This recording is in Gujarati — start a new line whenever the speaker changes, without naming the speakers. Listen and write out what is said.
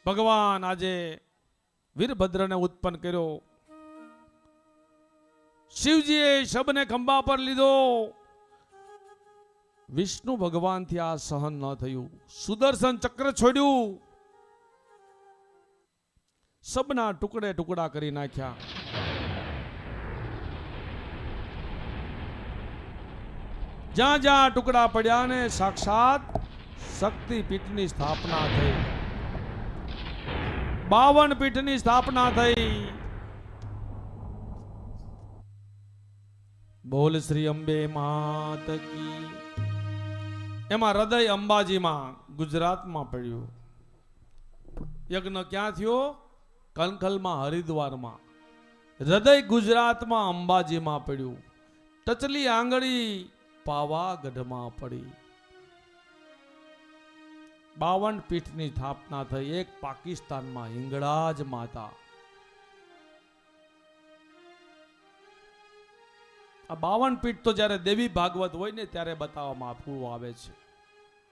ભગવાન આજે વીરભદ્રને ઉત્પન્ન કર્યો. શિવજીએ શબને ખંભા પર લીધો. વિષ્ણુ ભગવાનથી આ સહન ન થયું. સુદર્શન ચક્ર છોડ્યું. સબના ટુકડે ટુકડા કરી નાખ્યા. જ્યાં જ્યાં ટુકડા પડ્યા ને સાક્ષાત શક્તિપીઠની સ્થાપના થઈ. 52 પીઠની સ્થાપના થઈ. બોલ શ્રી અંબે માત કી. એમાં હૃદય અંબાજીમાં ગુજરાતમાં પડ્યું. યજ્ઞ ક્યાં થયો? કલકલમાં, હરિદ્વારમાં. હૃદય ગુજરાતમાં અંબાજીમાં પડ્યું. ટચલી આંગળી પાવાગઢમાં પડી. 52 પીઠની સ્થાપના થઈ. એક પાકિસ્તાનમાં હિંગળાજ માતા. આ 52 પીઠ તો જ્યારે દેવી ભાગવત હોય ને ત્યારે બતાવવામાં આપવું આવે છે.